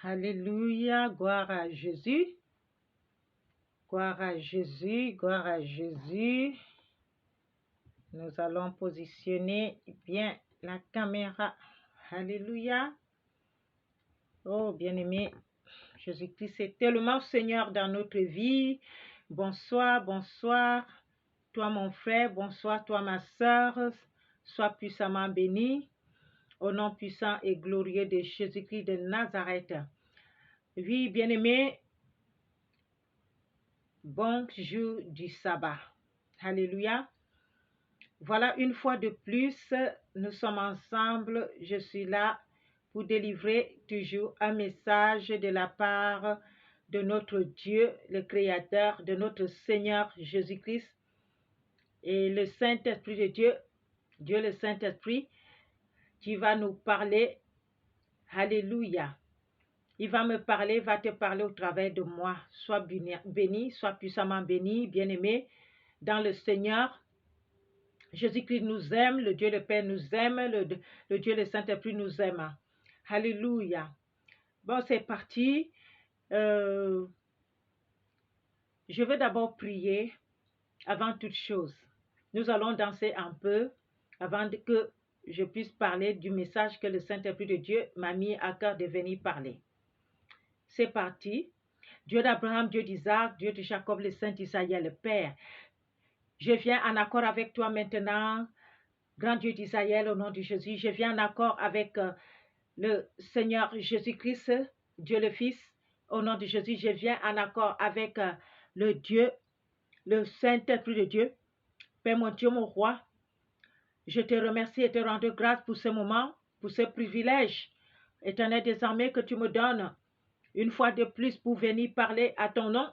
Alléluia, gloire à Jésus. Gloire à Jésus, gloire à Jésus. Nous allons positionner bien la caméra. Alléluia. Oh, bien-aimé, Jésus-Christ est tellement Seigneur dans notre vie. Bonsoir, bonsoir. Toi, mon frère, bonsoir, toi, ma sœur. Sois puissamment béni. Au nom puissant et glorieux de Jésus-Christ de Nazareth. Oui, bien-aimé, bon jour du sabbat. Alléluia. Voilà, une fois de plus, nous sommes ensemble. Je suis là pour délivrer toujours un message de la part de notre Dieu, le Créateur, de notre Seigneur Jésus-Christ et le Saint-Esprit de Dieu, Dieu le Saint-Esprit, qui va nous parler. Alléluia. Il va me parler, va te parler au travers de moi. Sois béni, sois puissamment béni, bien-aimé, dans le Seigneur. Jésus-Christ nous aime, le Dieu le Père nous aime, le Dieu le Saint-Esprit nous aime. Alléluia. Bon, c'est parti. Je vais d'abord prier avant toute chose. Nous allons danser un peu avant que je puisse parler du message que le Saint-Esprit de Dieu m'a mis à cœur de venir parler. C'est parti. Dieu d'Abraham, Dieu d'Isaac, Dieu de Jacob, le Saint Israël, le Père. Je viens en accord avec toi maintenant, grand Dieu d'Israël, au nom de Jésus. Je viens en accord avec le Seigneur Jésus-Christ, Dieu le Fils, au nom de Jésus. Je viens en accord avec le Dieu, le Saint-Esprit de Dieu. Père mon Dieu, mon roi, je te remercie et te rends grâce pour ce moment, pour ce privilège, éternel des armées, que tu me donnes une fois de plus pour venir parler à ton nom,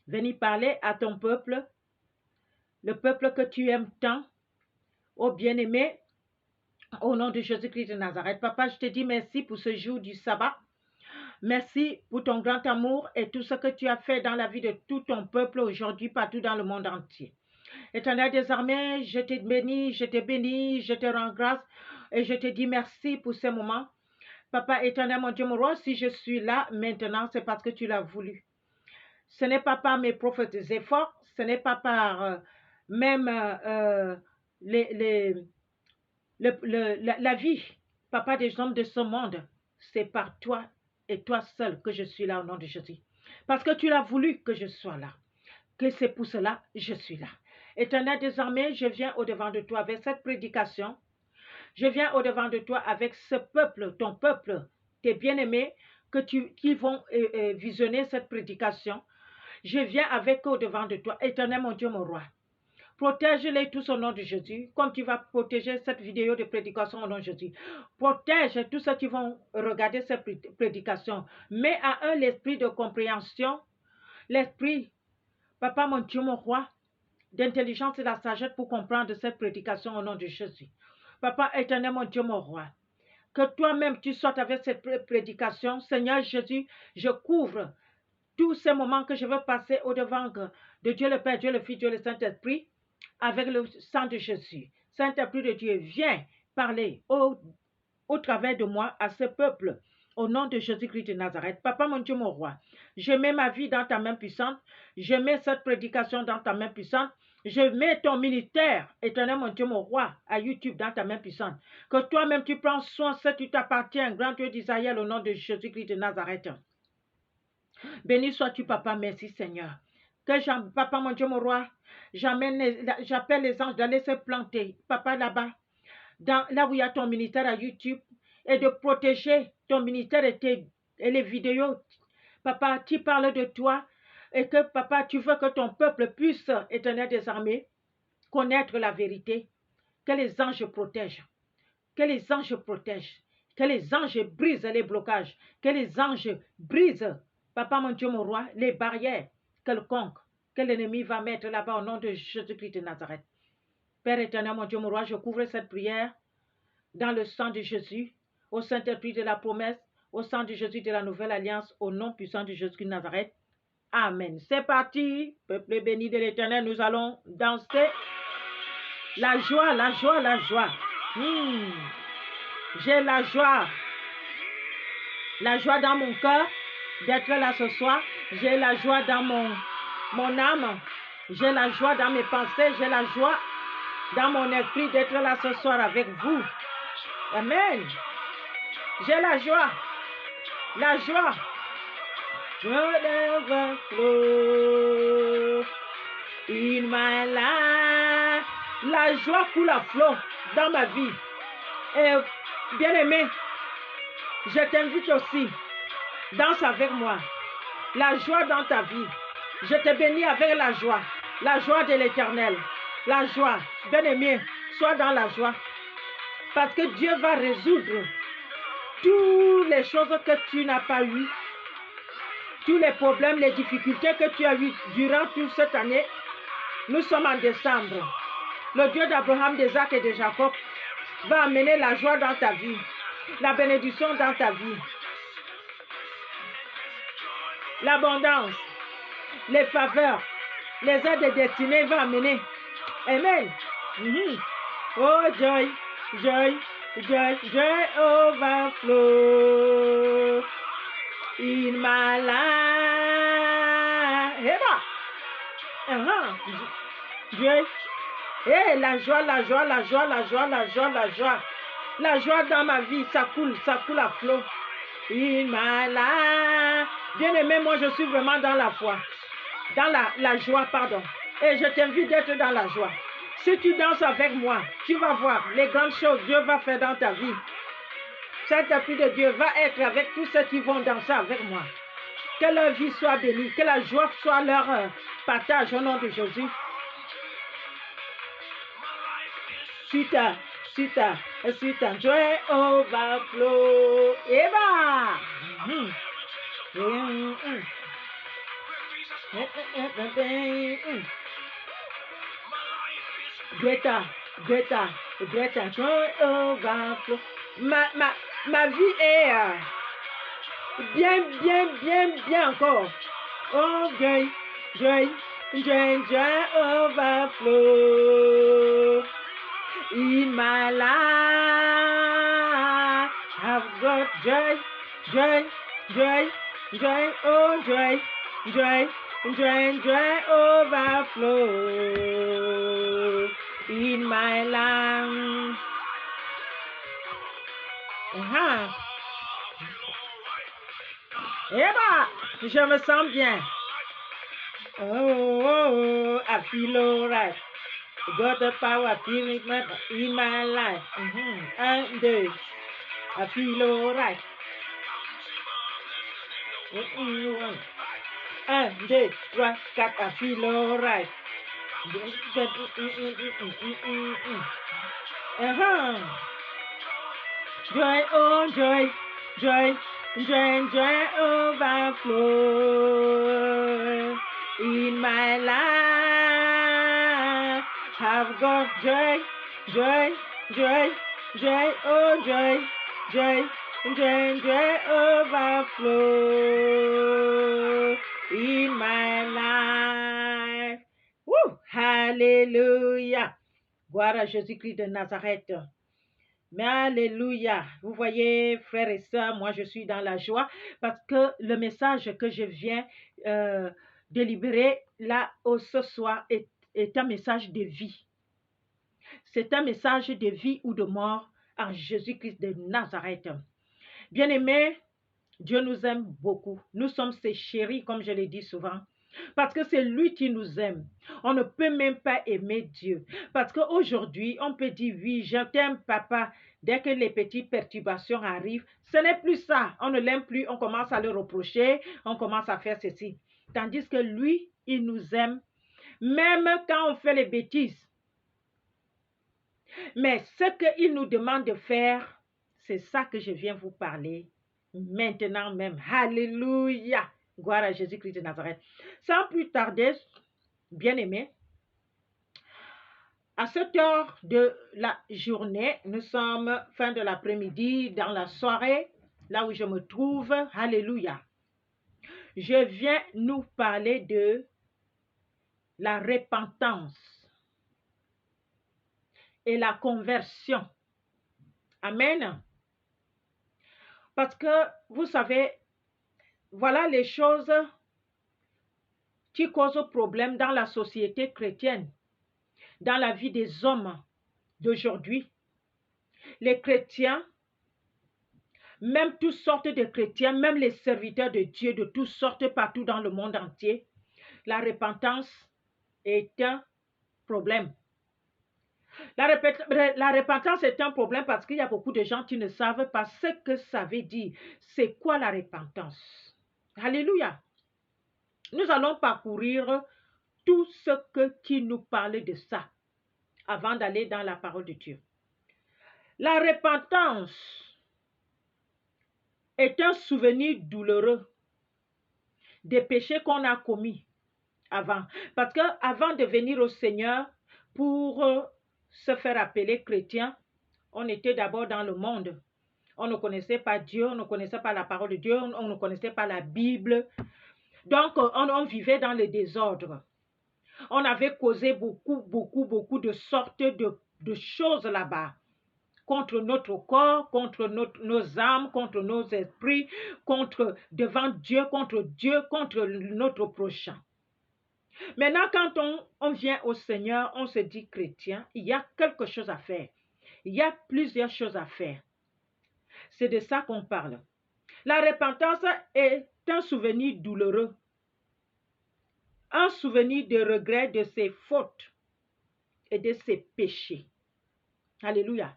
venir parler à ton peuple, le peuple que tu aimes tant, ô bien-aimé, au nom de Jésus-Christ de Nazareth. Papa, je te dis merci pour ce jour du sabbat. Merci pour ton grand amour et tout ce que tu as fait dans la vie de tout ton peuple aujourd'hui, partout dans le monde entier. Éternel des armées, je te bénis, je te rends grâce et je te dis merci pour ce moment. Papa éternel, mon Dieu, mon roi, si je suis là maintenant, c'est parce que tu l'as voulu. Ce n'est pas par mes propres efforts, ce n'est pas par même la vie, papa, des hommes de ce monde. C'est par toi et toi seul que je suis là au nom de Jésus. Parce que tu l'as voulu que je sois là. Que c'est pour cela que je suis là. Éternel des armées, je viens au-devant de toi avec cette prédication. Je viens au-devant de toi avec ce peuple, ton peuple, tes bien-aimés, qui vont visionner cette prédication. Je viens avec eux au-devant de toi, éternel mon Dieu, mon roi. Protège-les tous au nom de Jésus, comme tu vas protéger cette vidéo de prédication au nom de Jésus. Protège tous ceux qui vont regarder cette prédication. Mets à eux l'esprit de compréhension, l'esprit, papa mon Dieu, mon roi, d'intelligence et de la sagesse pour comprendre cette prédication au nom de Jésus. Papa éternel, mon Dieu, mon roi, que toi-même tu sortes avec cette prédication. Seigneur Jésus, je couvre tous ces moments que je veux passer au-devant de Dieu le Père, Dieu le Fils, Dieu le Saint-Esprit, avec le sang de Jésus. Saint-Esprit de Dieu, viens parler au travers de moi à ce peuple, au nom de Jésus-Christ de Nazareth. Papa, mon Dieu, mon roi, je mets ma vie dans ta main puissante, je mets cette prédication dans ta main puissante, je mets ton ministère, éternel mon Dieu, mon roi, à YouTube dans ta main puissante. Que toi-même tu prends soin, si tu t'appartiens, grand Dieu d'Israël, au nom de Jésus-Christ de Nazareth. Béni sois-tu, papa, merci Seigneur. Papa, mon Dieu, mon roi, j'appelle les anges d'aller se planter, papa, là-bas, là où il y a ton ministère à YouTube, et de protéger ton ministère et les vidéos. Papa, tu parles de toi, et que, papa, tu veux que ton peuple puisse, éternel des armées, connaître la vérité. Que les anges protègent, que les anges protègent, que les anges brisent les blocages, que les anges brisent, papa, mon Dieu, mon roi, les barrières quelconques que l'ennemi va mettre là-bas au nom de Jésus-Christ de Nazareth. Père éternel, mon Dieu, mon roi, je couvre cette prière dans le sang de Jésus, au Saint-Esprit de la promesse, au sang de Jésus de la nouvelle alliance, au nom puissant de Jésus-Christ de Nazareth. Amen. C'est parti, peuple béni de l'Éternel, nous allons danser. La joie, la joie, la joie. J'ai la joie. la joie dans mon cœur d'être là ce soir. J'ai la joie dans mon âme. J'ai la joie dans mes pensées. J'ai la joie dans mon esprit d'être là ce soir avec vous. Amen. J'ai la joie. La joie. Whatever flow in my life. La joie coule à flot dans ma vie. Et bien-aimé, je t'invite aussi, danse avec moi. La joie dans ta vie. Je te bénis avec la joie de l'Éternel. La joie, bien-aimé, sois dans la joie. Parce que Dieu va résoudre toutes les choses que tu n'as pas eues, tous les problèmes, les difficultés que tu as eues durant toute cette année. Nous sommes en décembre. Le Dieu d'Abraham, d'Isaac et de Jacob va amener la joie dans ta vie, la bénédiction dans ta vie, l'abondance, les faveurs, les aides destinées va amener. Amen. Oh, joy, joy, joy, joy overflow in my life. Joy. Et la joie, la joie, la joie, la joie, la joie, la joie. La joie dans ma vie, ça coule à flot. In my life. Bien-aimé, moi je suis vraiment dans la foi. Dans la joie, pardon. Et je t'invite d'être dans la joie. Si tu danses avec moi, tu vas voir les grandes choses que Dieu va faire dans ta vie. Cet esprit de Dieu va être avec tous ceux qui vont danser avec moi. Que leur vie soit bénie, que la joie soit leur partage au nom de Jésus. Suite, joy overflow. Eva! Greta, joy overflow. Ma vie est bien encore. Oh, joy overflow. In my life, I've got joy, oh joy overflow in my life. Je me sens bien. Oh, I feel alright. Got the power in my life. 1, 2, I feel alright. 1, 2, 3, 4, I feel alright. Joy, oh joy overflow in my life. I've got joy, oh joy overflow in my life. Woo! Hallelujah. Gloire à Jésus-Christ de Nazareth. Mais alléluia. Vous voyez, frères et sœurs, moi je suis dans la joie parce que le message que je viens délibérer là ce soir est un message de vie. C'est un message de vie ou de mort en Jésus-Christ de Nazareth. Bien-aimés, Dieu nous aime beaucoup. Nous sommes ses chéris, comme je l'ai dit souvent. Parce que c'est lui qui nous aime. On ne peut même pas aimer Dieu. Parce qu'aujourd'hui, on peut dire, oui, je t'aime, papa. Dès que les petites perturbations arrivent, ce n'est plus ça. On ne l'aime plus, on commence à le reprocher, on commence à faire ceci. Tandis que lui, il nous aime, même quand on fait les bêtises. Mais ce qu'il nous demande de faire, c'est ça que je viens vous parler maintenant même. Alléluia. Gloire à Jésus-Christ de Nazareth. Sans plus tarder, bien-aimés, à cette heure de la journée, nous sommes fin de l'après-midi, dans la soirée, là où je me trouve. Alléluia. Je viens nous parler de la repentance et la conversion. Amen. Parce que, vous savez, voilà les choses qui causent problème dans la société chrétienne, dans la vie des hommes d'aujourd'hui. Les chrétiens, même toutes sortes de chrétiens, même les serviteurs de Dieu de toutes sortes partout dans le monde entier, la repentance est un problème. La repentance est un problème parce qu'il y a beaucoup de gens qui ne savent pas ce que ça veut dire. C'est quoi la repentance? Alléluia. Nous allons parcourir tout ce qui nous parle de ça avant d'aller dans la parole de Dieu. La repentance est un souvenir douloureux des péchés qu'on a commis avant. Parce que avant de venir au Seigneur pour se faire appeler chrétien, on était d'abord dans le monde. On ne connaissait pas Dieu, on ne connaissait pas la parole de Dieu, on ne connaissait pas la Bible. Donc, on vivait dans le désordre. On avait causé beaucoup de sortes de choses là-bas. Contre notre corps, contre nos âmes, contre nos esprits, devant Dieu, contre notre prochain. Maintenant, quand on vient au Seigneur, on se dit chrétien, il y a quelque chose à faire. Il y a plusieurs choses à faire. C'est de ça qu'on parle. La repentance est un souvenir douloureux, un souvenir de regret de ses fautes et de ses péchés. Alléluia.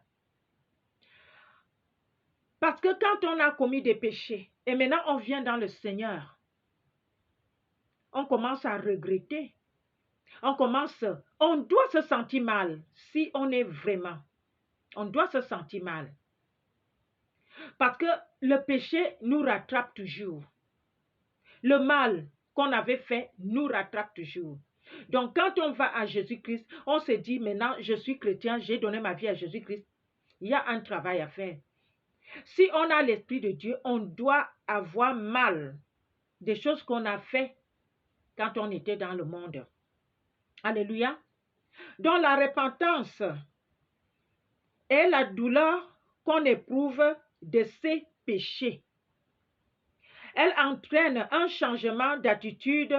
Parce que quand on a commis des péchés, et maintenant on vient dans le Seigneur, on commence à regretter. On doit se sentir mal si on est vraiment. On doit se sentir mal. Parce que le péché nous rattrape toujours. Le mal qu'on avait fait nous rattrape toujours. Donc quand on va à Jésus-Christ, on se dit maintenant je suis chrétien, j'ai donné ma vie à Jésus-Christ. Il y a un travail à faire. Si on a l'Esprit de Dieu, on doit avoir mal des choses qu'on a fait quand on était dans le monde. Alléluia. Donc la repentance est la douleur qu'on éprouve de ses péchés. Elle entraîne un changement d'attitude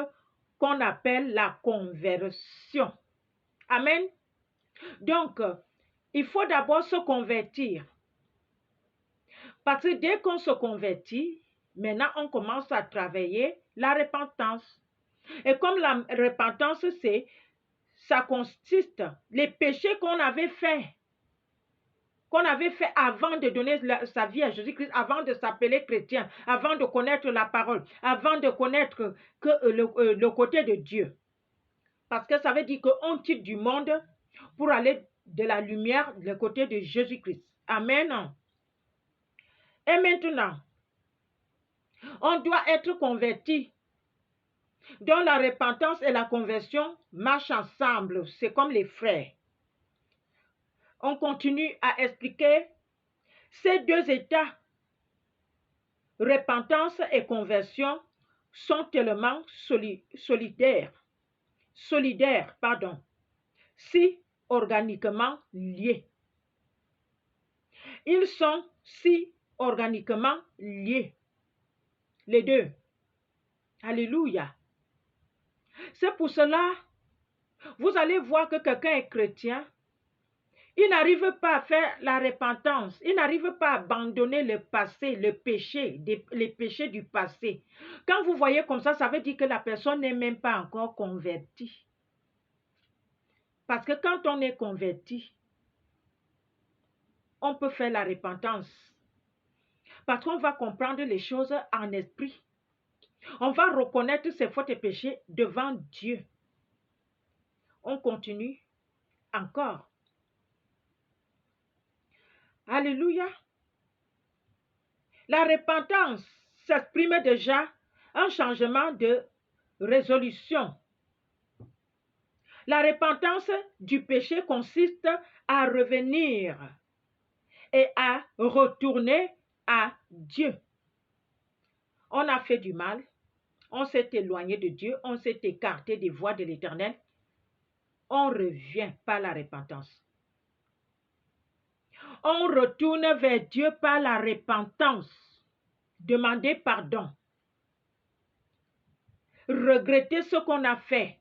qu'on appelle la conversion. Amen. Donc, il faut d'abord se convertir. Parce que dès qu'on se convertit, maintenant on commence à travailler la repentance. Et comme la repentance, ça consiste, les péchés qu'on avait fait avant de donner sa vie à Jésus-Christ, avant de s'appeler chrétien, avant de connaître la parole, avant de connaître le côté de Dieu. Parce que ça veut dire qu'on quitte du monde pour aller de la lumière, le côté de Jésus-Christ. Amen. Et maintenant, on doit être converti. Donc la repentance et la conversion marchent ensemble. C'est comme les frères. On continue à expliquer ces deux états, repentance et conversion, sont tellement solidaires, si organiquement liés. Ils sont si organiquement liés, les deux. Alléluia. C'est pour cela, vous allez voir que quelqu'un est chrétien, il n'arrive pas à faire la repentance, il n'arrive pas à abandonner le passé, les péchés du passé. Quand vous voyez comme ça veut dire que la personne n'est même pas encore convertie. Parce que quand on est converti, on peut faire la repentance. Parce qu'on va comprendre les choses en esprit. On va reconnaître ses fautes et péchés devant Dieu. On continue encore. Alléluia. La repentance s'exprime déjà un changement de résolution. La repentance du péché consiste à revenir et à retourner à Dieu. On a fait du mal, on s'est éloigné de Dieu, on s'est écarté des voies de l'Éternel. On revient par la repentance. On retourne vers Dieu par la repentance. demander pardon, regretter ce qu'on a fait.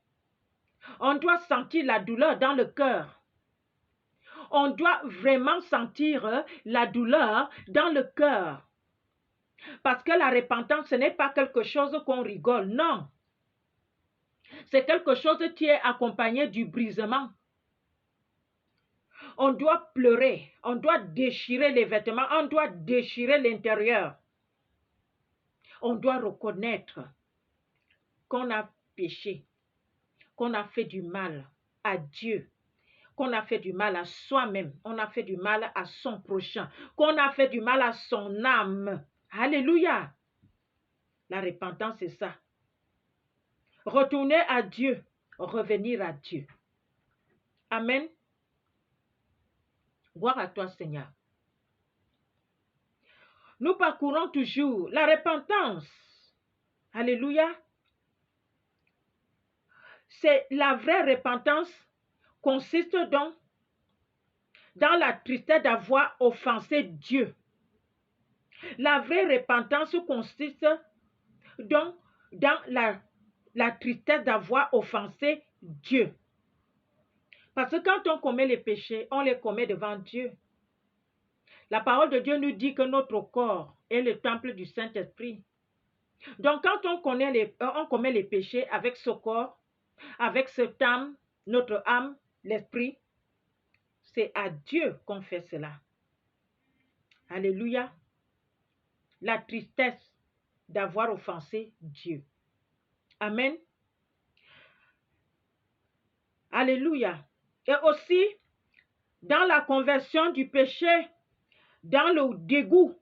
On doit sentir la douleur dans le cœur. On doit vraiment sentir la douleur dans le cœur. Parce que la repentance, ce n'est pas quelque chose qu'on rigole, non. C'est quelque chose qui est accompagné du brisement. On doit pleurer, on doit déchirer les vêtements, on doit déchirer l'intérieur. On doit reconnaître qu'on a péché, qu'on a fait du mal à Dieu, qu'on a fait du mal à soi-même, on a fait du mal à son prochain, qu'on a fait du mal à son âme. Alléluia! La repentance, c'est ça. Retourner à Dieu, revenir à Dieu. Amen. Gloire à toi, Seigneur. Nous parcourons toujours la repentance. Alléluia. C'est la vraie repentance consiste donc dans la tristesse d'avoir offensé Dieu. La vraie repentance consiste donc dans la tristesse d'avoir offensé Dieu. Parce que quand on commet les péchés, on les commet devant Dieu. La parole de Dieu nous dit que notre corps est le temple du Saint-Esprit. Donc quand on commet les péchés avec ce corps, avec cette âme, notre âme, l'esprit, c'est à Dieu qu'on fait cela. Alléluia. La tristesse d'avoir offensé Dieu. Amen. Alléluia. Et aussi, dans la conversion du péché, dans le dégoût,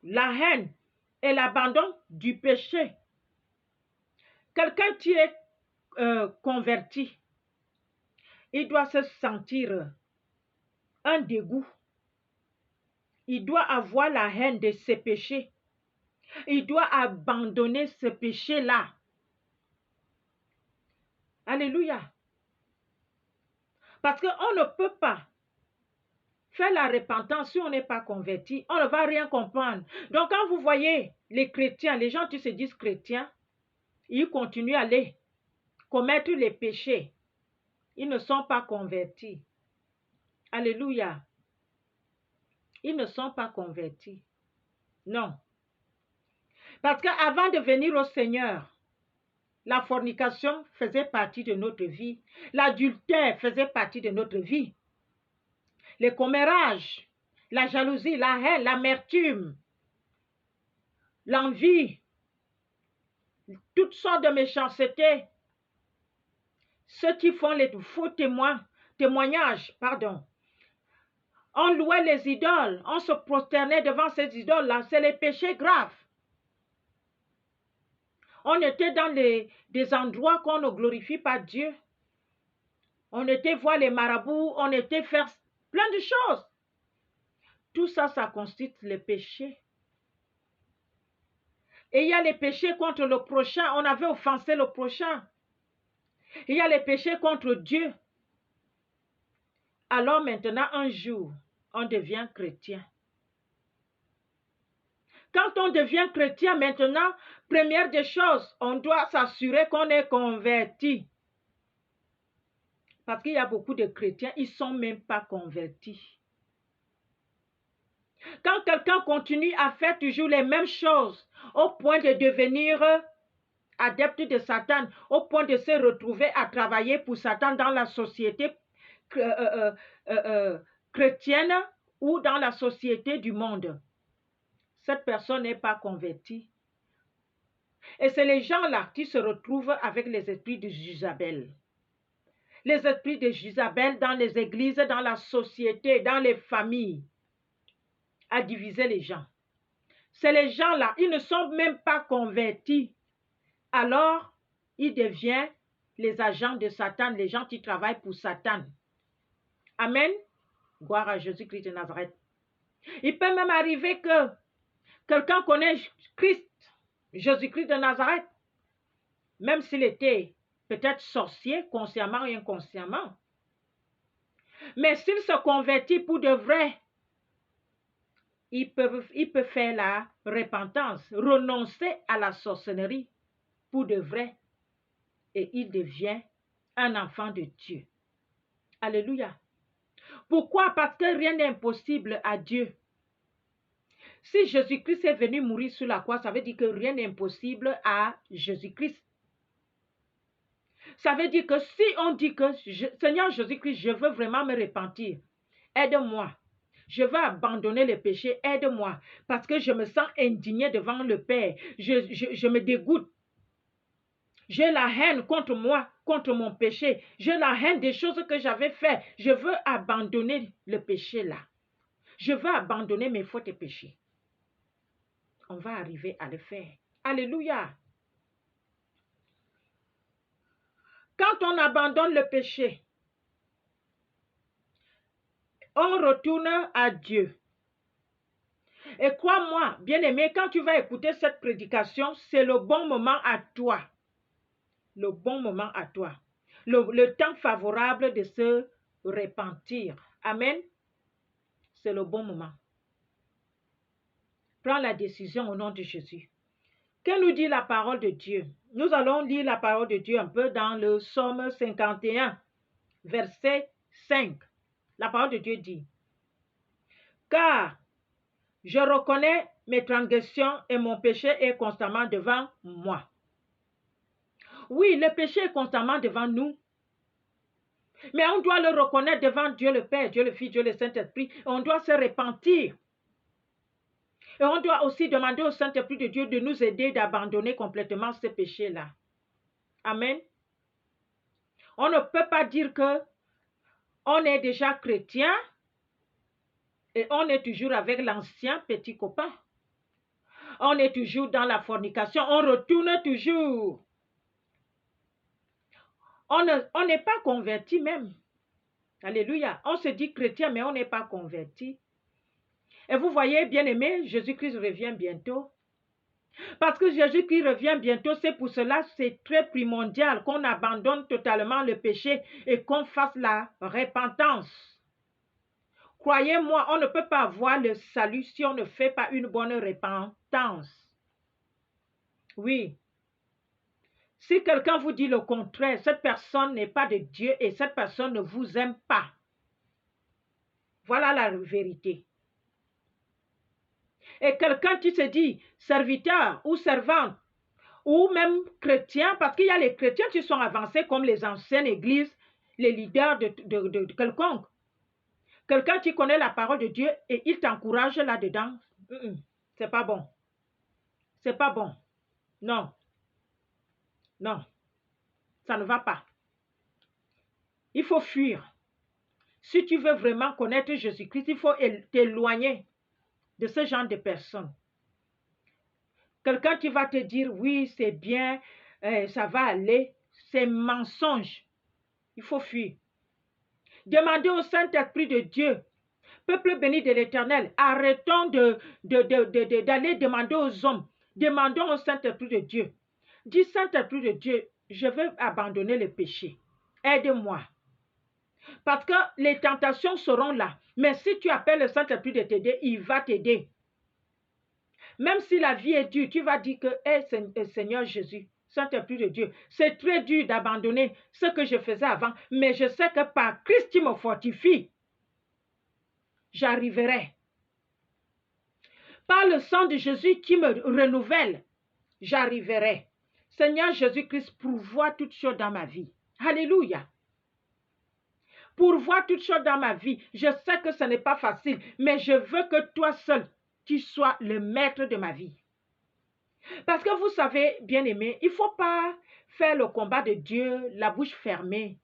la haine et l'abandon du péché. Quelqu'un qui est converti, il doit se sentir un dégoût. Il doit avoir la haine de ses péchés. Il doit abandonner ce péché-là. Alléluia. Parce qu'on ne peut pas faire la repentance si on n'est pas converti. On ne va rien comprendre. Donc quand vous voyez les chrétiens, les gens qui se disent chrétiens, ils continuent à aller commettre les péchés. Ils ne sont pas convertis. Alléluia. Ils ne sont pas convertis. Non. Parce qu'avant de venir au Seigneur, la fornication faisait partie de notre vie. L'adultère faisait partie de notre vie. Les commérages, la jalousie, la haine, l'amertume, l'envie, toutes sortes de méchanceté. Ceux qui font les faux témoignages, on louait les idoles, on se prosternait devant ces idoles-là, c'est les péchés graves. On était dans des endroits qu'on ne glorifie pas Dieu. On était voir les marabouts, on était faire plein de choses. Tout ça, ça constitue les péchés. Et il y a les péchés contre le prochain, on avait offensé le prochain. Il y a les péchés contre Dieu. Alors maintenant, un jour, on devient chrétien. Quand on devient chrétien maintenant, première des choses, on doit s'assurer qu'on est converti. Parce qu'il y a beaucoup de chrétiens, ils ne sont même pas convertis. Quand quelqu'un continue à faire toujours les mêmes choses, au point de devenir adepte de Satan, au point de se retrouver à travailler pour Satan dans la société chrétienne ou dans la société du monde, cette personne n'est pas convertie. Et c'est les gens-là qui se retrouvent avec les esprits de Jézabel. Les esprits de Jézabel dans les églises, dans la société, dans les familles, à diviser les gens. C'est les gens-là, ils ne sont même pas convertis. Alors, ils deviennent les agents de Satan, les gens qui travaillent pour Satan. Amen. Gloire à Jésus-Christ de Nazareth. Il peut même arriver que quelqu'un connaît Christ, Jésus-Christ de Nazareth, même s'il était peut-être sorcier, consciemment ou inconsciemment. Mais s'il se convertit pour de vrai, il peut faire la repentance, renoncer à la sorcellerie pour de vrai et il devient un enfant de Dieu. Alléluia. Pourquoi? Parce que rien n'est impossible à Dieu. Si Jésus-Christ est venu mourir sur la croix, ça veut dire que rien n'est impossible à Jésus-Christ. Ça veut dire que si on dit que Seigneur Jésus-Christ, je veux vraiment me repentir, aide-moi. Je veux abandonner le péché, aide-moi. Parce que je me sens indigné devant le Père. Je me dégoûte. J'ai la haine contre moi, contre mon péché. J'ai la haine des choses que j'avais faites. Je veux abandonner le péché là. Je veux abandonner mes fautes et péchés. On va arriver à le faire. Alléluia. Quand on abandonne le péché, on retourne à Dieu. Et crois-moi, bien-aimé, quand tu vas écouter cette prédication, c'est le bon moment à toi. Le bon moment à toi. Le temps favorable de se repentir. Amen. C'est le bon moment. Prends la décision au nom de Jésus. Que nous dit la parole de Dieu? Nous allons lire la parole de Dieu un peu dans le Psaume 51, verset 5. La parole de Dieu dit: Car je reconnais mes transgressions et mon péché est constamment devant moi. Oui, le péché est constamment devant nous. Mais on doit le reconnaître devant Dieu le Père, Dieu le Fils, Dieu le Saint-Esprit. On doit se repentir. Et on doit aussi demander au Saint-Esprit de Dieu de nous aider d'abandonner complètement ce péché-là. Amen. On ne peut pas dire que on est déjà chrétien et on est toujours avec l'ancien petit copain. On est toujours dans la fornication, on retourne toujours. On n'est pas converti même. Alléluia. On se dit chrétien, mais on n'est pas converti. Et vous voyez, bien-aimé, Jésus-Christ revient bientôt. Parce que Jésus-Christ revient bientôt, c'est pour cela c'est très primordial qu'on abandonne totalement le péché et qu'on fasse la repentance. Croyez-moi, on ne peut pas avoir le salut si on ne fait pas une bonne repentance. Oui. Si quelqu'un vous dit le contraire, cette personne n'est pas de Dieu et cette personne ne vous aime pas. Voilà la vérité. Et quelqu'un qui se dit serviteur ou servante ou même chrétien, parce qu'il y a les chrétiens qui sont avancés comme les anciennes églises, les leaders de quelconque. Quelqu'un qui connaît la parole de Dieu et il t'encourage là-dedans, c'est pas bon. C'est pas bon. Non. Non. Ça ne va pas. Il faut fuir. Si tu veux vraiment connaître Jésus-Christ, il faut t'éloigner de ce genre de personnes. Quelqu'un qui va te dire, oui, c'est bien, ça va aller, c'est mensonge. Il faut fuir. Demandez au Saint-Esprit de Dieu, peuple béni de l'Éternel, arrêtons d'aller demander aux hommes. Demandons au Saint-Esprit de Dieu. Dis, Saint-Esprit de Dieu, je veux abandonner le péché. Aide-moi. Parce que les tentations seront là. Mais si tu appelles le Saint-Esprit de t'aider, il va t'aider. Même si la vie est dure, tu vas dire que, Seigneur Jésus, Saint-Esprit de Dieu, c'est très dur d'abandonner ce que je faisais avant, mais je sais que par Christ qui me fortifie, j'arriverai. Par le sang de Jésus qui me renouvelle, j'arriverai. Seigneur Jésus-Christ, pourvois toutes choses dans ma vie. Alléluia. Pourvois toutes choses dans ma vie. Je sais que ce n'est pas facile, mais je veux que toi seul, tu sois le maître de ma vie. Parce que vous savez, bien-aimés, il ne faut pas faire le combat de Dieu la bouche fermée.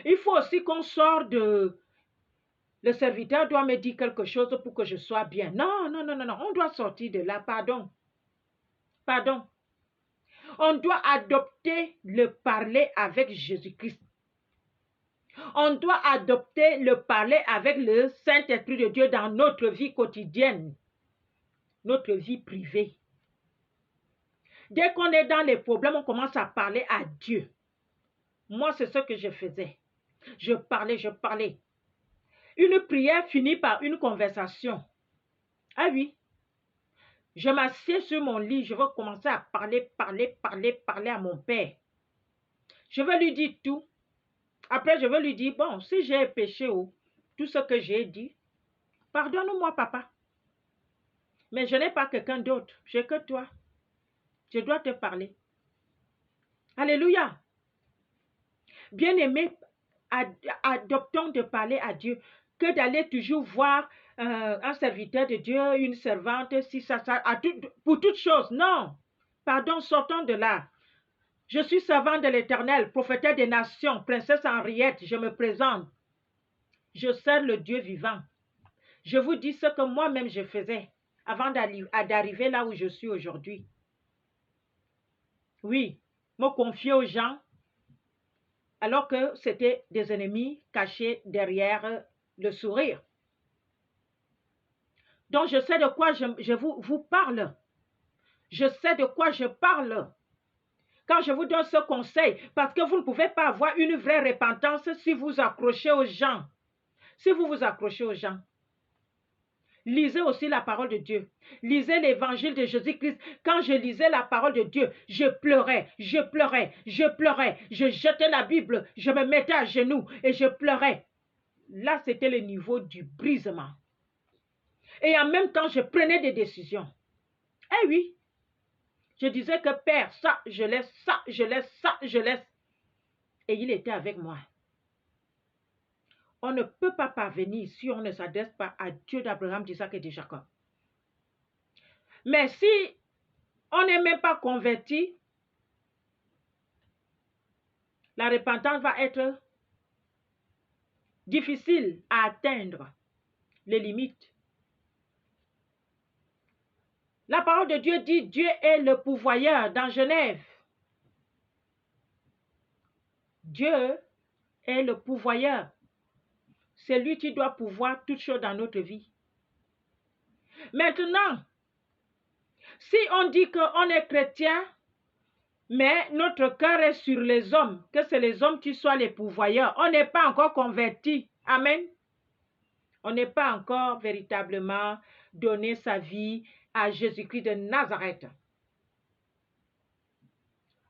Il faut aussi qu'on sorte de... Le serviteur doit me dire quelque chose pour que je sois bien. Non, non, non, non, non. On doit sortir de là. Pardon. Pardon. On doit adopter le parler avec Jésus-Christ. On doit adopter le parler avec le Saint-Esprit de Dieu dans notre vie quotidienne, notre vie privée. Dès qu'on est dans les problèmes, on commence à parler à Dieu. Moi, c'est ce que je faisais. Je parlais. Une prière finit par une conversation. Ah oui, je m'assieds sur mon lit, je veux commencer à parler à mon père. Je veux lui dire tout. Après, je veux lui dire, bon, si j'ai péché ou tout ce que j'ai dit, pardonne-moi, papa. Mais je n'ai pas quelqu'un d'autre, j'ai que toi. Je dois te parler. Alléluia. Bien-aimé, adoptons de parler à Dieu que d'aller toujours voir un serviteur de Dieu, une servante, si ça, pour toutes choses. Non. Pardon, sortons de là. Je suis servante de l'Éternel, prophétesse des nations, princesse Henriette, je me présente. Je sers le Dieu vivant. Je vous dis ce que moi-même je faisais avant d'arriver là où je suis aujourd'hui. Oui, me confier aux gens alors que c'était des ennemis cachés derrière le sourire. Donc je sais de quoi je vous parle. Je sais de quoi je parle. Quand je vous donne ce conseil, parce que vous ne pouvez pas avoir une vraie repentance si vous accrochez aux gens. Si vous vous accrochez aux gens. Lisez aussi la parole de Dieu. Lisez l'évangile de Jésus-Christ. Quand je lisais la parole de Dieu, je pleurais. Je jetais la Bible, je me mettais à genoux et je pleurais. Là, c'était le niveau du brisement. Et en même temps, je prenais des décisions. Eh oui, je disais que Père, ça, je laisse, ça, je laisse, ça, je laisse. Et il était avec moi. On ne peut pas parvenir si on ne s'adresse pas à Dieu d'Abraham, d'Isaac et de Jacob. Mais si on n'est même pas converti, la repentance va être difficile à atteindre les limites. La parole de Dieu dit, Dieu est le pourvoyeur dans Genève. Dieu est le pourvoyeur. C'est lui qui doit pourvoir toutes choses dans notre vie. Maintenant, si on dit qu'on est chrétien, mais notre cœur est sur les hommes, que c'est les hommes qui soient les pourvoyeurs, on n'est pas encore converti. Amen. On n'est pas encore véritablement donné sa vie à Jésus-Christ de Nazareth.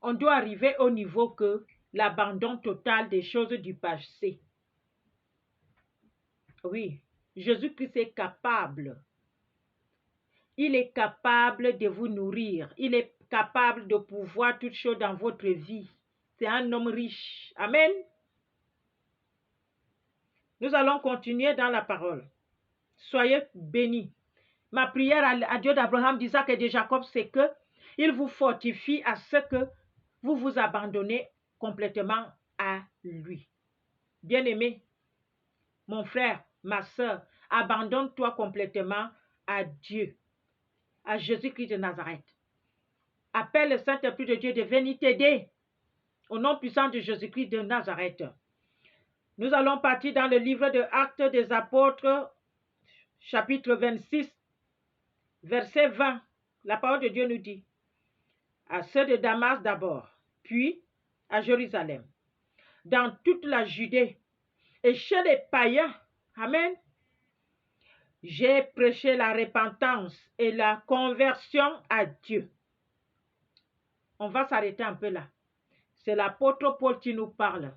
On doit arriver au niveau que l'abandon total des choses du passé. Oui, Jésus-Christ est capable. Il est capable de vous nourrir. Il est capable de pouvoir toutes choses dans votre vie. C'est un homme riche. Amen. Nous allons continuer dans la parole. Soyez bénis. Ma prière à Dieu d'Abraham, d'Isaac et de Jacob, c'est que il vous fortifie à ce que vous vous abandonnez complètement à lui. Bien-aimé, mon frère, ma soeur, abandonne-toi complètement à Dieu, à Jésus-Christ de Nazareth. Appelle le Saint-Esprit de Dieu de venir t'aider au nom puissant de Jésus-Christ de Nazareth. Nous allons partir dans le livre de Actes des Apôtres, chapitre 26, verset 20. La parole de Dieu nous dit, à ceux de Damas d'abord, puis à Jérusalem, dans toute la Judée et chez les païens. Amen. J'ai prêché la repentance et la conversion à Dieu. On va s'arrêter un peu là. C'est l'apôtre Paul qui nous parle.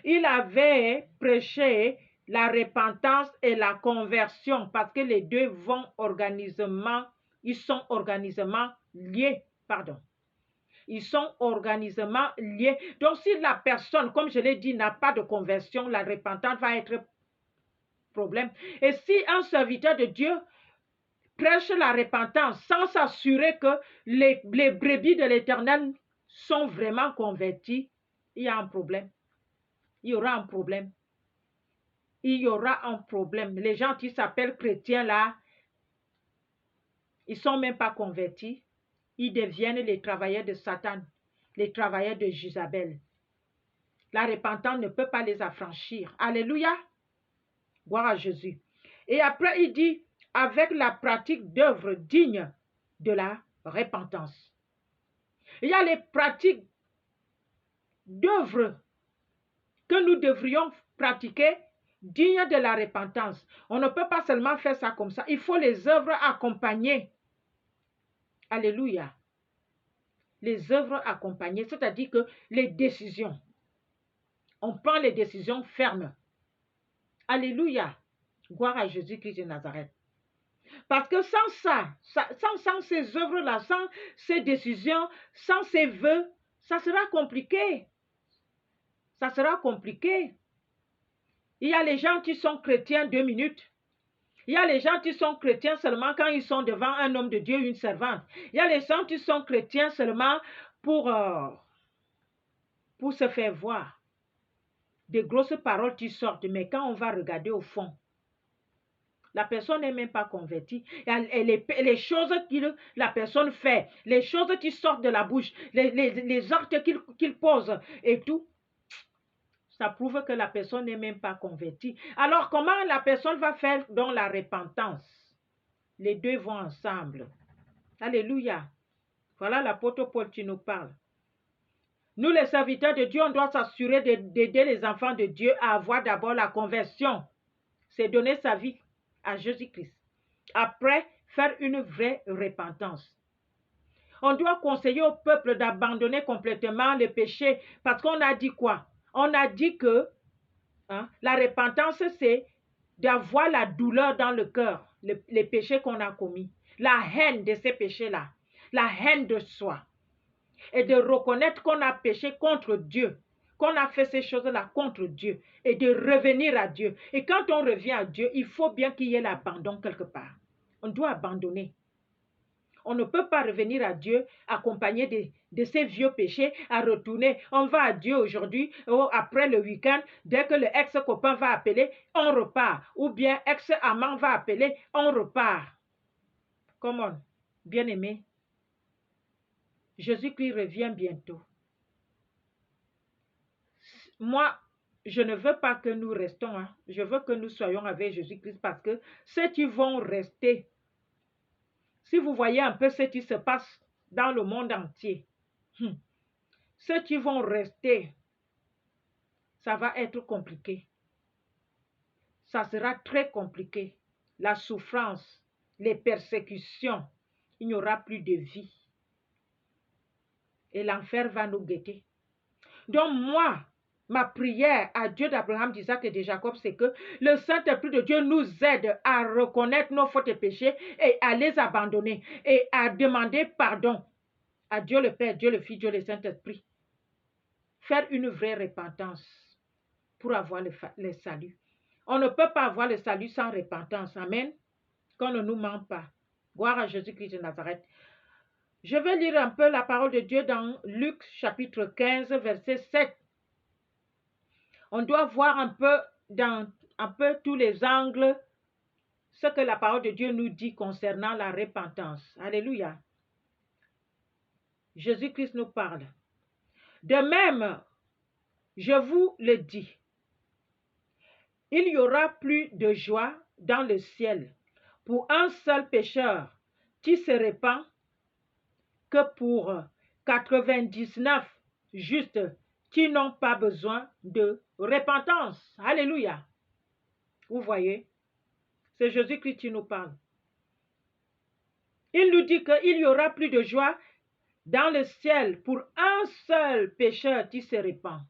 Il avait prêché la repentance et la conversion parce que les deux vont ils sont organiquement liés. Ils sont organiquement liés. Donc, si la personne, comme je l'ai dit, n'a pas de conversion, la repentance va être problème. Et si un serviteur de Dieu prêche la repentance sans s'assurer que les brebis de l'Éternel sont vraiment convertis, il y a un problème. Il y aura un problème. Il y aura un problème. Les gens qui s'appellent chrétiens là, ils ne sont même pas convertis. Ils deviennent les travailleurs de Satan, les travailleurs de Jézabel. La repentance ne peut pas les affranchir. Alléluia. Gloire à Jésus. Et après, il dit, avec la pratique d'œuvres dignes de la repentance. Il y a les pratiques d'œuvres que nous devrions pratiquer digne de la repentance. On ne peut pas seulement faire ça comme ça. Il faut les œuvres accompagnées. Alléluia. Les œuvres accompagnées, c'est-à-dire que les décisions. On prend les décisions fermes. Alléluia. Gloire à Jésus-Christ de Nazareth. Parce que sans ça, sans ces œuvres-là, sans ces décisions, sans ces vœux, ça sera compliqué. Ça sera compliqué. Il y a les gens qui sont chrétiens 2 minutes. Il y a les gens qui sont chrétiens seulement quand ils sont devant un homme de Dieu, une servante. Il y a les gens qui sont chrétiens seulement pour se faire voir. Des grosses paroles qui sortent, mais quand on va regarder au fond, la personne n'est même pas convertie. Et les choses que la personne fait, les choses qui sortent de la bouche, les actes qu'il pose et tout, ça prouve que la personne n'est même pas convertie. Alors, comment la personne va faire dans la repentance? Les deux vont ensemble. Alléluia. Voilà l'apôtre Paul qui nous parle. Nous, les serviteurs de Dieu, on doit s'assurer d'aider les enfants de Dieu à avoir d'abord la conversion. C'est donner sa vie à Jésus-Christ. Après, faire une vraie repentance. On doit conseiller au peuple d'abandonner complètement le péché parce qu'on a dit quoi? On a dit que la repentance, c'est d'avoir la douleur dans le cœur, les péchés qu'on a commis, la haine de ces péchés-là, la haine de soi, et de reconnaître qu'on a péché contre Dieu, qu'on a fait ces choses-là contre Dieu, et de revenir à Dieu. Et quand on revient à Dieu, il faut bien qu'il y ait l'abandon quelque part. On doit abandonner. On ne peut pas revenir à Dieu accompagné de ces vieux péchés, à retourner. On va à Dieu aujourd'hui, après le week-end, dès que le ex-copain va appeler, on repart. Ou bien ex-amant va appeler, on repart. Come on, bien-aimé. Jésus-Christ revient bientôt. Moi, je ne veux pas que nous restons. Je veux que nous soyons avec Jésus-Christ parce que ceux qui vont rester, si vous voyez un peu ce qui se passe dans le monde entier, ceux qui vont rester, ça va être compliqué. Ça sera très compliqué. La souffrance, les persécutions, il n'y aura plus de vie. Et l'enfer va nous guetter. Donc moi, ma prière à Dieu d'Abraham, d'Isaac et de Jacob, c'est que le Saint-Esprit de Dieu nous aide à reconnaître nos fautes et péchés et à les abandonner et à demander pardon à Dieu le Père, Dieu le Fils, Dieu le Saint-Esprit. Faire une vraie repentance pour avoir le salut. On ne peut pas avoir le salut sans repentance. Amen. Qu'on ne nous ment pas. Gloire à Jésus-Christ de Nazareth. Je vais lire un peu la parole de Dieu dans Luc chapitre 15, verset 7. On doit voir un peu dans tous les angles ce que la parole de Dieu nous dit concernant la repentance. Alléluia. Jésus-Christ nous parle. De même, je vous le dis, il y aura plus de joie dans le ciel pour un seul pécheur qui se répand que pour 99 justes qui n'ont pas besoin de repentance. Alléluia. Vous voyez, c'est Jésus-Christ qui nous parle. Il nous dit qu'il y aura plus de joie dans le ciel pour un seul pécheur qui se répand.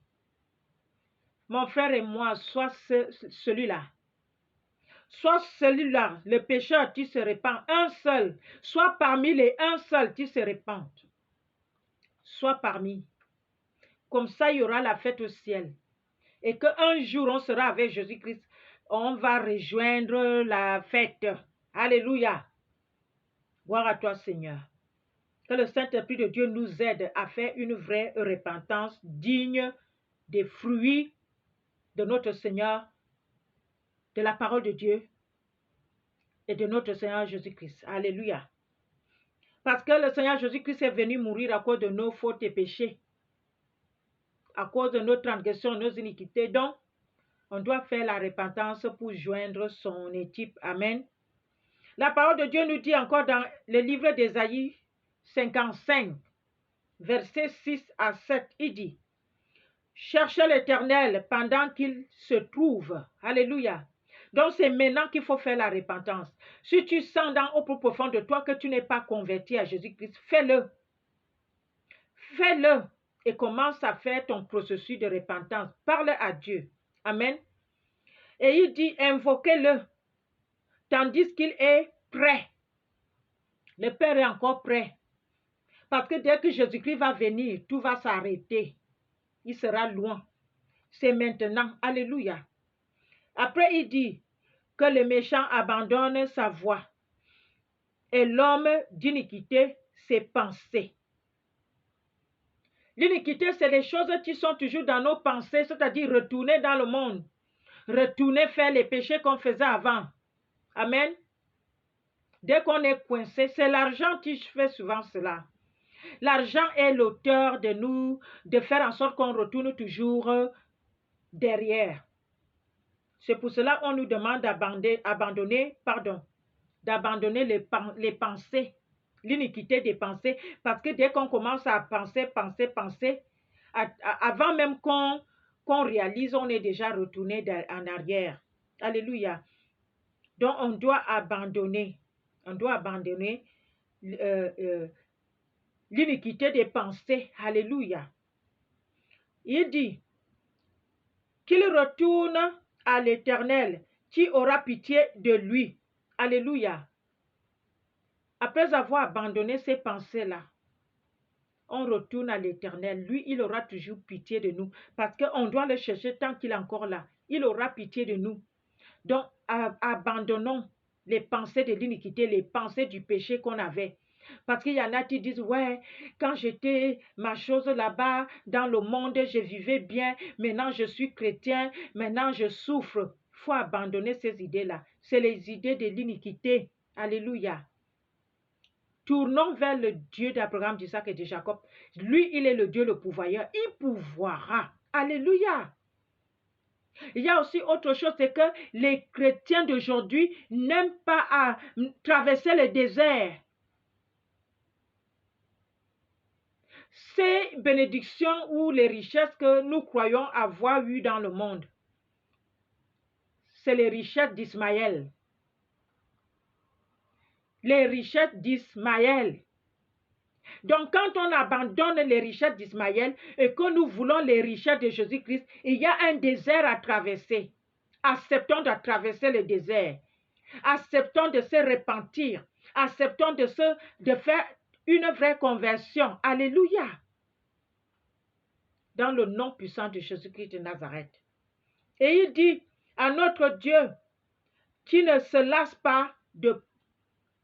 Mon frère et moi, soit celui-là. Soit celui-là, le pécheur qui se répand, un seul. Soit parmi les un seul qui se répandent. Soit parmi. Comme ça, il y aura la fête au ciel. Et qu'un jour, on sera avec Jésus-Christ. On va rejoindre la fête. Alléluia. Gloire à toi, Seigneur. Que le Saint-Esprit de Dieu nous aide à faire une vraie repentance digne des fruits de notre Seigneur, de la parole de Dieu et de notre Seigneur Jésus-Christ. Alléluia. Parce que le Seigneur Jésus-Christ est venu mourir à cause de nos fautes et péchés, à cause de nos transgressions, nos iniquités. Donc, on doit faire la repentance pour joindre son équipe. Amen. La parole de Dieu nous dit encore dans le livre d'Ésaïe 55, versets 6 à 7, il dit, Cherchez l'Éternel pendant qu'il se trouve. Alléluia. Donc c'est maintenant qu'il faut faire la repentance. Si tu sens au plus profond de toi que tu n'es pas converti à Jésus-Christ, fais-le. Fais-le et commence à faire ton processus de repentance. Parle à Dieu. Amen. Et il dit, invoquez-le, tandis qu'il est prêt. Le Père est encore prêt. Parce que dès que Jésus-Christ va venir, tout va s'arrêter. Il sera loin. C'est maintenant. Alléluia. Après, il dit que le méchant abandonne sa voie et l'homme d'iniquité ses pensées. L'iniquité, c'est les choses qui sont toujours dans nos pensées, c'est-à-dire retourner dans le monde, retourner faire les péchés qu'on faisait avant. Amen. Dès qu'on est coincé, c'est l'argent qui fait souvent cela. L'argent est l'auteur de nous, de faire en sorte qu'on retourne toujours derrière. C'est pour cela qu'on nous demande d'abandonner les pensées, l'iniquité des pensées, parce que dès qu'on commence à penser, avant même qu'on réalise, on est déjà retourné en arrière. Alléluia. Donc, on doit abandonner l'iniquité des pensées. Alléluia. Il dit qu'il retourne à l'Éternel qui aura pitié de lui. Alléluia. Après avoir abandonné ces pensées-là, on retourne à l'Éternel. Lui, il aura toujours pitié de nous parce qu'on doit le chercher tant qu'il est encore là. Il aura pitié de nous. Donc, abandonnons les pensées de l'iniquité, les pensées du péché qu'on avait. Parce qu'il y en a qui disent, ouais, quand j'étais ma chose là-bas, dans le monde, je vivais bien, maintenant je suis chrétien, maintenant je souffre. Il faut abandonner ces idées-là. C'est les idées de l'iniquité. Alléluia. Tournons vers le Dieu d'Abraham, d'Isaac et de Jacob. Lui, il est le Dieu le pourvoyeur. Il pourvoira. Alléluia. Il y a aussi autre chose, c'est que les chrétiens d'aujourd'hui n'aiment pas à traverser le désert. Ces bénédictions ou les richesses que nous croyons avoir eues dans le monde, c'est les richesses d'Ismaël. Les richesses d'Ismaël. Donc, quand on abandonne les richesses d'Ismaël et que nous voulons les richesses de Jésus-Christ, il y a un désert à traverser. Acceptons de traverser le désert. Acceptons de se repentir. Acceptons de faire une vraie conversion. Alléluia. Dans le nom puissant de Jésus-Christ de Nazareth. Et il dit à notre Dieu qui ne se lasse pas de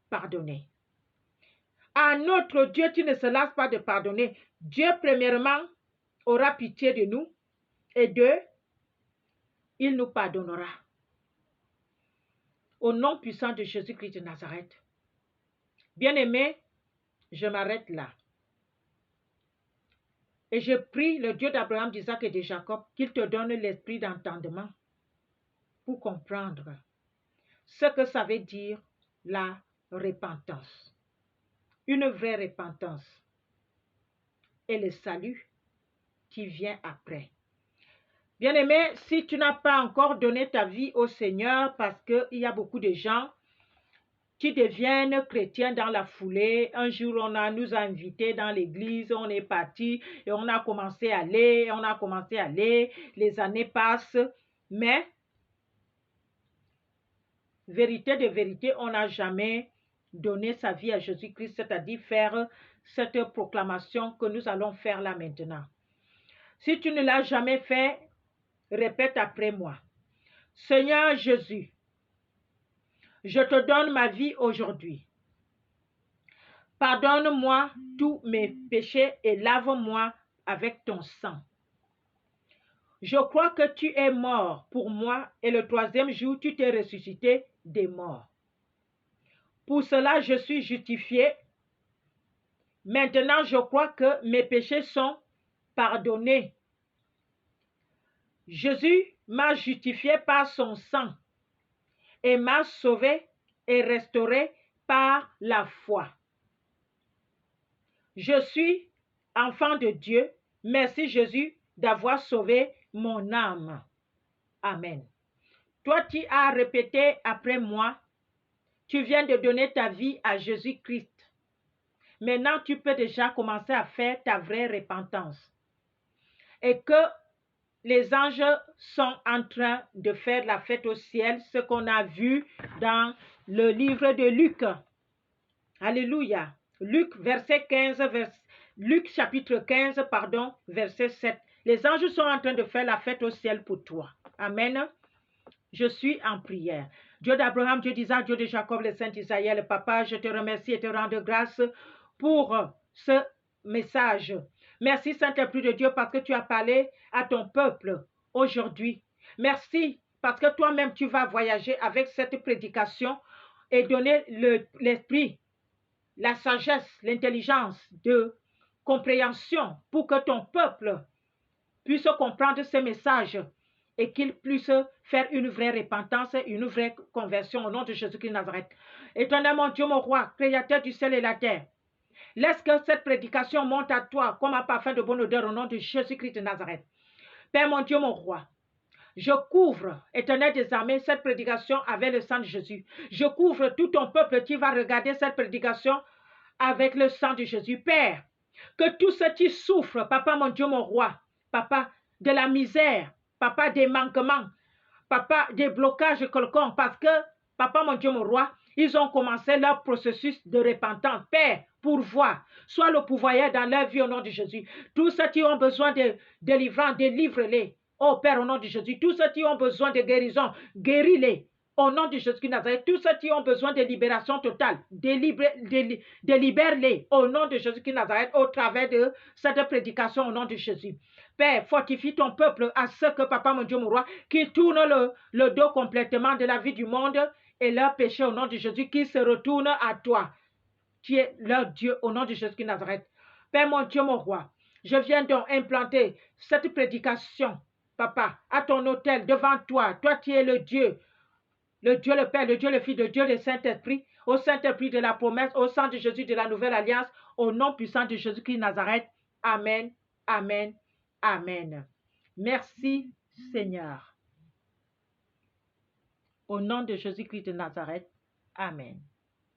pardonner. À notre Dieu qui ne se lasse pas de pardonner. Dieu, premièrement, aura pitié de nous. Et deux, il nous pardonnera. Au nom puissant de Jésus-Christ de Nazareth. Bien-aimé, je m'arrête là. Et je prie le Dieu d'Abraham, d'Isaac et de Jacob qu'il te donne l'esprit d'entendement pour comprendre ce que ça veut dire la repentance. Une vraie repentance. Et le salut qui vient après. Bien-aimé, si tu n'as pas encore donné ta vie au Seigneur, parce qu'il y a beaucoup de gens qui deviennent chrétiens dans la foulée. Un jour, nous a invités dans l'église, on est parti et on a commencé à aller, les années passent, mais vérité de vérité, on n'a jamais donné sa vie à Jésus-Christ, c'est-à-dire faire cette proclamation que nous allons faire là maintenant. Si tu ne l'as jamais fait, répète après moi. Seigneur Jésus, je te donne ma vie aujourd'hui. Pardonne-moi tous mes péchés et lave-moi avec ton sang. Je crois que tu es mort pour moi et le troisième jour, tu t'es ressuscité des morts. Pour cela, je suis justifié. Maintenant, je crois que mes péchés sont pardonnés. Jésus m'a justifié par son sang et m'a sauvé et restauré par la foi. Je suis enfant de Dieu. Merci Jésus d'avoir sauvé mon âme. Amen. Toi, tu as répété après moi, tu viens de donner ta vie à Jésus-Christ. Maintenant, tu peux déjà commencer à faire ta vraie repentance. Et que les anges sont en train de faire la fête au ciel, ce qu'on a vu dans le livre de Luc. Alléluia. Luc, Luc chapitre 15, pardon, verset 7. Les anges sont en train de faire la fête au ciel pour toi. Amen. Je suis en prière. Dieu d'Abraham, Dieu d'Isaac, Dieu de Jacob, le Saint Israël, Papa, je te remercie et te rends grâce pour ce message. Merci Saint-Esprit de Dieu parce que tu as parlé à ton peuple aujourd'hui. Merci parce que toi-même tu vas voyager avec cette prédication et donner l'esprit, la sagesse, l'intelligence de compréhension pour que ton peuple puisse comprendre ce message et qu'il puisse faire une vraie repentance, une vraie conversion au nom de Jésus-Christ de Nazareth. Éternel mon Dieu, mon roi, créateur du ciel et la terre, laisse que cette prédication monte à toi comme un parfum de bonne odeur au nom de Jésus-Christ de Nazareth. Père mon Dieu, mon roi, je couvre, éternel des armées, cette prédication avec le sang de Jésus. Je couvre tout ton peuple qui va regarder cette prédication avec le sang de Jésus. Père, que tous ceux qui souffrent, papa mon Dieu, mon roi, papa, de la misère, papa, des manquements, papa, des blocages quelconques, parce que, papa mon Dieu, mon roi, ils ont commencé leur processus de repentance. Père, pourvois, sois le pourvoyeur dans leur vie au nom de Jésus. Tous ceux qui ont besoin de délivrance, délivre-les. Oh Père, au nom de Jésus, tous ceux qui ont besoin de guérison, guéris-les. Au nom de Jésus Nazareth, tous ceux qui ont besoin de libération totale, délibère-les au nom de Jésus Nazareth au travers de cette prédication au nom de Jésus. Père, fortifie ton peuple à ce que, papa mon Dieu, mon roi, qui tourne le dos complètement de la vie du monde et leur péché au nom de Jésus, qui se retourne à toi, qui est leur Dieu au nom de Jésus Nazareth. Père mon Dieu, mon roi, je viens donc implanter cette prédication, papa, à ton autel devant toi. Toi, tu es le Dieu le Père, le Dieu le Fils, le Dieu le Saint-Esprit, au Saint-Esprit de la promesse, au sang de Jésus de la nouvelle alliance, au nom puissant de Jésus-Christ Nazareth. Amen, amen, amen. Merci Seigneur. Au nom de Jésus-Christ de Nazareth. Amen.